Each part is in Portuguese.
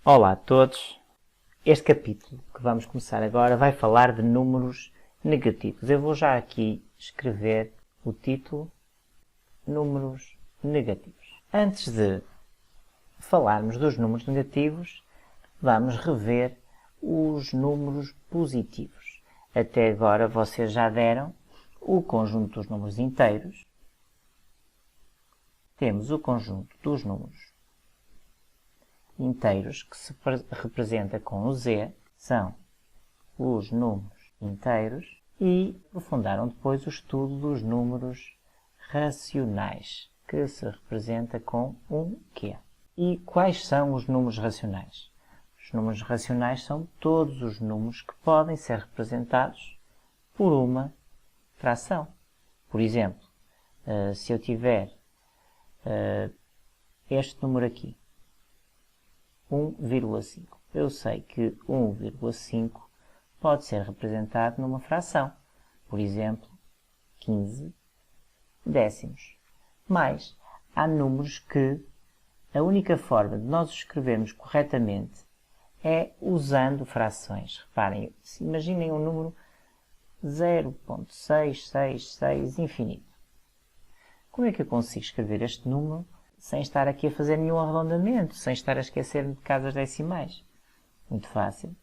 Olá a todos! Este capítulo que vamos começar agora vai falar de números negativos. Eu vou já aqui escrever o título Números Negativos. Antes de falarmos dos números negativos, vamos rever os números positivos. Até agora vocês já deram o conjunto dos números inteiros. Temos o conjunto dos números inteiros, que se representa com o Z, são os números inteiros, e aprofundaram depois o estudo dos números racionais, que se representa com um Q. E quais são os números racionais? Os números racionais são todos os números que podem ser representados por uma fração. Por exemplo, se eu tiver este número aqui, 1,5. Eu sei que 1,5 pode ser representado numa fração. Por exemplo, 15 décimos. Mas há números que a única forma de nós escrevermos corretamente é usando frações. Reparem, imaginem um número 0,666 infinito. Como é que eu consigo escrever este número sem estar aqui a fazer nenhum arredondamento, sem estar a esquecer-me de casas decimais? Muito fácil.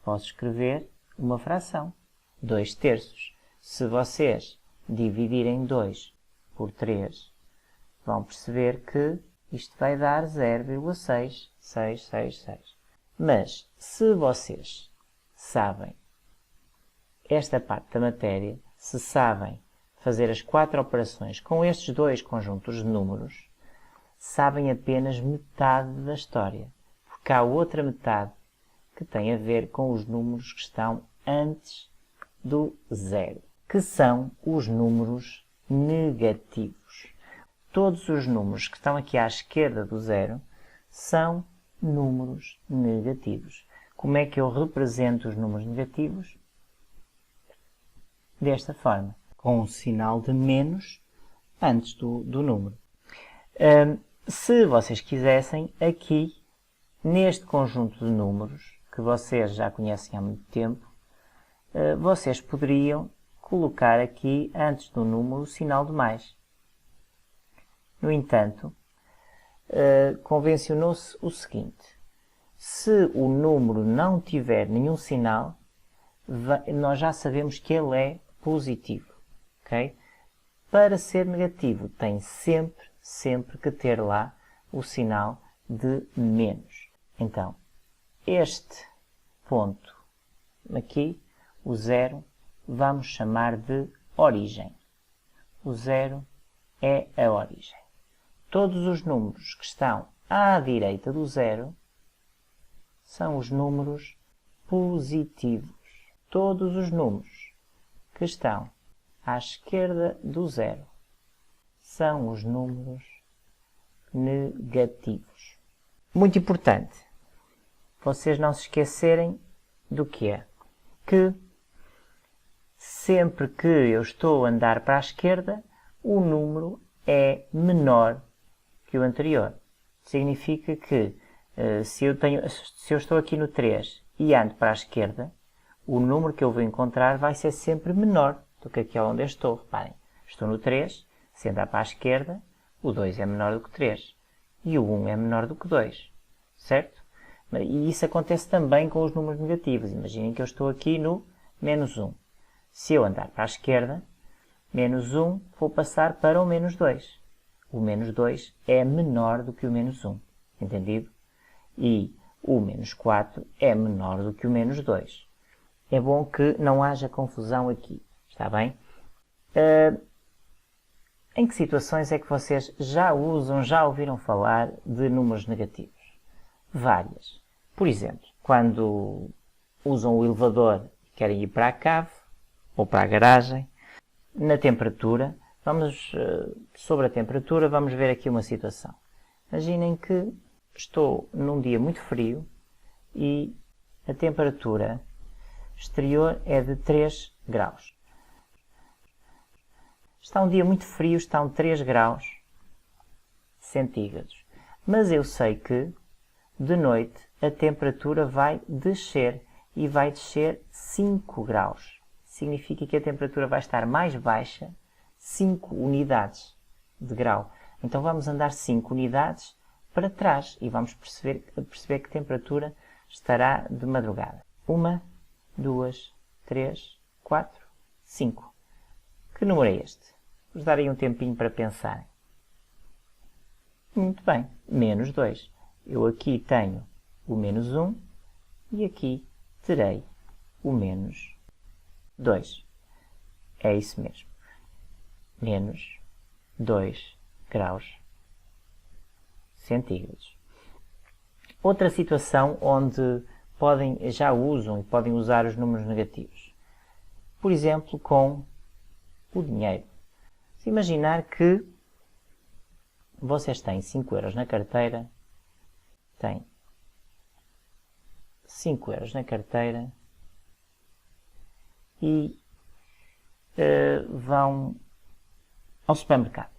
Posso escrever uma fração. 2/3. Se vocês dividirem 2 por 3, vão perceber que isto vai dar 0,6666. Mas, se vocês sabem esta parte da matéria, se sabem fazer as 4 operações com estes dois conjuntos de números, sabem apenas metade da história, porque há outra metade que tem a ver com os números que estão antes do zero, que são os números negativos. Todos os números que estão aqui à esquerda do zero são números negativos. Como é que eu represento os números negativos? Desta forma, com um sinal de menos antes do número. Se vocês quisessem, aqui, neste conjunto de números, que vocês já conhecem há muito tempo, vocês poderiam colocar aqui, antes do número, o sinal de mais. No entanto, convencionou-se o seguinte: se o número não tiver nenhum sinal, nós já sabemos que ele é positivo. Okay? Para ser negativo, tem sempre que ter lá o sinal de menos. Então, este ponto aqui, o zero, vamos chamar de origem. O zero é a origem. Todos os números que estão à direita do zero são os números positivos. Todos os números que estão à esquerda do zero são os números negativos. Muito importante, vocês não se esquecerem do que é. Que sempre que eu estou a andar para a esquerda, o número é menor que o anterior. Significa que se eu estou aqui no 3 e ando para a esquerda, o número que eu vou encontrar vai ser sempre menor do que aquele onde eu estou. Reparem, estou no 3, se andar para a esquerda, o 2 é menor do que 3 e o 1 é menor do que 2, certo? E isso acontece também com os números negativos. Imaginem que eu estou aqui no menos 1. Se eu andar para a esquerda, menos 1, vou passar para o menos 2. O menos 2 é menor do que o menos 1, entendido? E o menos 4 é menor do que o menos 2. É bom que não haja confusão aqui, está bem? Em que situações é que vocês já ouviram falar de números negativos? Várias. Por exemplo, quando usam o elevador e querem ir para a cave ou para a garagem, na temperatura, sobre a temperatura, vamos ver aqui uma situação. Imaginem que estou num dia muito frio e a temperatura exterior é de 3 graus. Está um dia muito frio, estão 3 graus centígrados. Mas eu sei que de noite a temperatura vai descer e vai descer 5 graus. Significa que a temperatura vai estar mais baixa 5 unidades de grau. Então vamos andar 5 unidades para trás e vamos perceber que temperatura estará de madrugada. 1, 2, 3, 4, 5. Que número é este? Vos darei um tempinho para pensarem. Muito bem, menos 2. Eu aqui tenho o menos 1 e aqui terei o menos 2. É isso mesmo. Menos 2 graus centígrados. Outra situação onde já usam e podem usar os números negativos. Por exemplo, com o dinheiro. Se imaginar que vocês têm 5 euros na carteira, têm 5 euros na carteira e vão ao supermercado.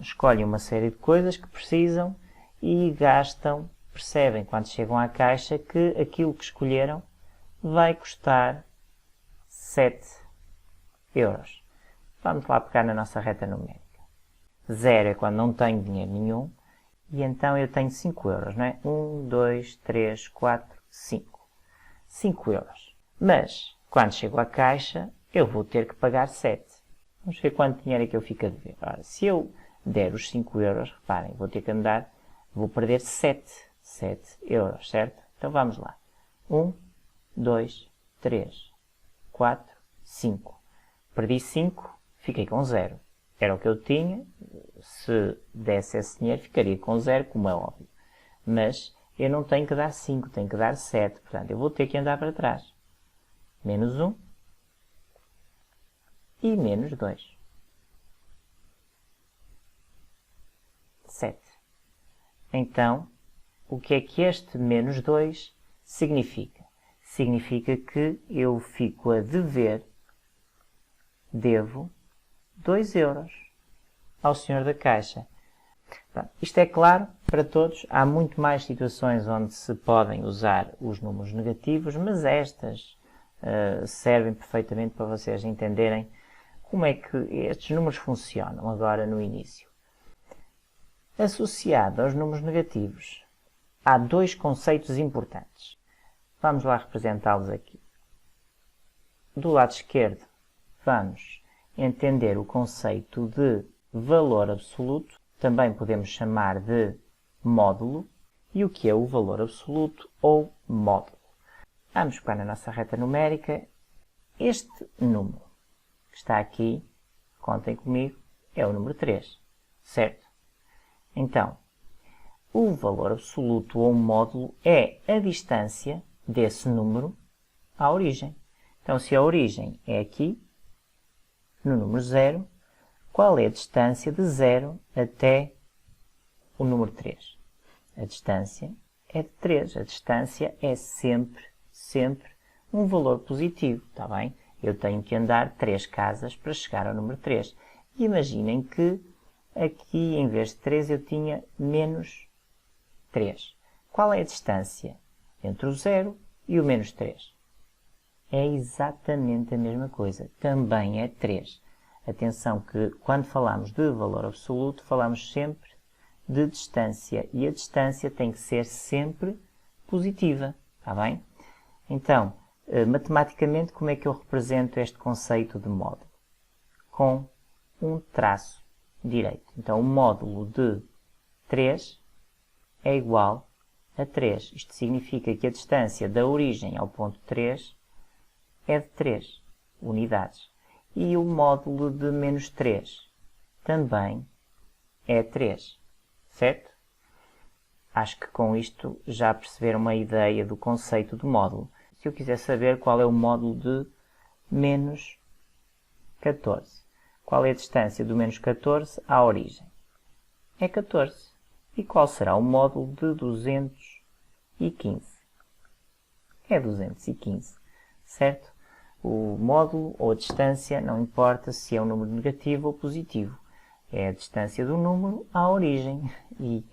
Escolhem uma série de coisas que precisam e gastam, percebem quando chegam à caixa que aquilo que escolheram vai custar 7 euros. Vamos lá pegar na nossa reta numérica. 0 é quando não tenho dinheiro nenhum e então eu tenho 5 euros, não é? 1, 2, 3, 4, 5. 5 euros. Mas, quando chego à caixa, eu vou ter que pagar 7. Vamos ver quanto dinheiro é que eu fico a dever. Ora, se eu der os 5 euros, reparem, vou perder 7 euros, certo? Então vamos lá. 1, 2, 3, 4, 5. Perdi 5, fiquei com 0. Era o que eu tinha. Se desse esse dinheiro, ficaria com 0, como é óbvio. Mas eu não tenho que dar 5, tenho que dar 7. Portanto, eu vou ter que andar para trás. Menos 1 e menos 2. 7. Então, o que é que este menos 2 significa? Significa que eu fico a devo 2 euros ao senhor da caixa. Pronto, isto é claro para todos. Há muito mais situações onde se podem usar os números negativos, mas estas servem perfeitamente para vocês entenderem como é que estes números funcionam agora no início. Associado aos números negativos, há dois conceitos importantes. Vamos lá representá-los aqui. Do lado esquerdo, vamos entender o conceito de valor absoluto, também podemos chamar de módulo, e o que é o valor absoluto ou módulo. Vamos pegar na nossa reta numérica. Este número que está aqui, contem comigo, é o número 3, certo? Então, o valor absoluto ou módulo é a distância desse número à origem. Então, se a origem é aqui, no número 0, qual é a distância de 0 até o número 3? A distância é de 3. A distância é sempre um valor positivo, está bem? Eu tenho que andar 3 casas para chegar ao número 3. E imaginem que aqui, em vez de 3, eu tinha menos 3. Qual é a distância entre o 0 e o menos 3? É exatamente a mesma coisa. Também é 3. Atenção que, quando falamos de valor absoluto, falamos sempre de distância. E a distância tem que ser sempre positiva. Está bem? Então, matematicamente, como é que eu represento este conceito de módulo? Com um traço direito. Então, o módulo de 3 é igual a 3. Isto significa que a distância da origem ao ponto 3 é de 3 unidades. E o módulo de menos 3 também é 3, certo? Acho que com isto já perceberam uma ideia do conceito de módulo. Se eu quiser saber qual é o módulo de menos 14, qual é a distância do menos 14 à origem? É 14. E qual será o módulo de 215? É 215, certo? O módulo ou a distância não importa se é um número negativo ou positivo. É a distância do número à origem. E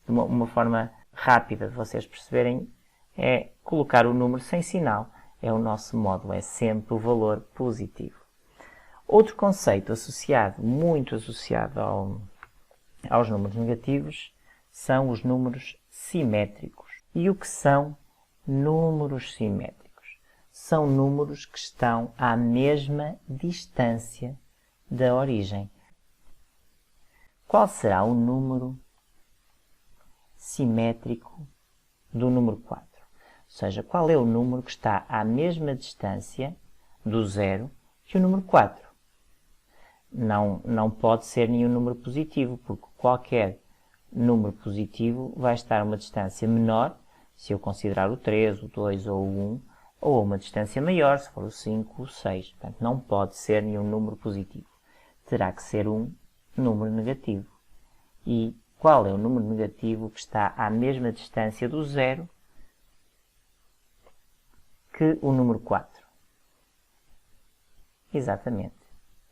uma forma rápida de vocês perceberem, é colocar o número sem sinal. É o nosso módulo, é sempre o valor positivo. Outro conceito associado, muito associado aos números negativos, são os números simétricos. E o que são números simétricos? São números que estão à mesma distância da origem. Qual será o número simétrico do número 4? Ou seja, qual é o número que está à mesma distância do zero que o número 4? Não pode ser nenhum número positivo, porque qualquer número positivo vai estar a uma distância menor, se eu considerar o 3, o 2 ou o 1, ou a uma distância maior, se for o 5 ou o 6. Portanto, não pode ser nenhum número positivo. Terá que ser um número negativo. E qual é o número negativo que está à mesma distância do zero que o número 4? Exatamente.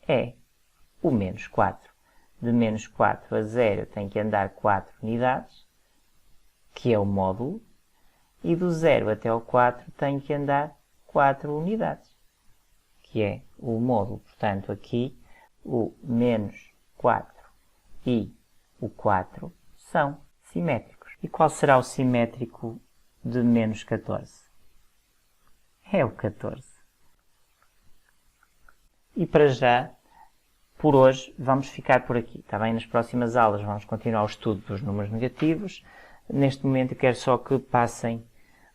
É o menos 4. De menos 4 a 0 eu tenho que andar 4 unidades, que é o módulo, e do 0 até ao 4 tenho que andar 4 unidades, que é o módulo. Portanto, aqui o menos 4 e o 4 são simétricos. E qual será o simétrico de menos 14? É o 14. E para já, por hoje, vamos ficar por aqui. Está bem? Nas próximas aulas vamos continuar o estudo dos números negativos. Neste momento eu quero só que passem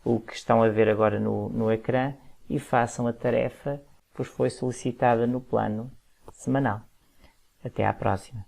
o que estão a ver agora no ecrã e façam a tarefa que vos foi solicitada no plano semanal. Até à próxima.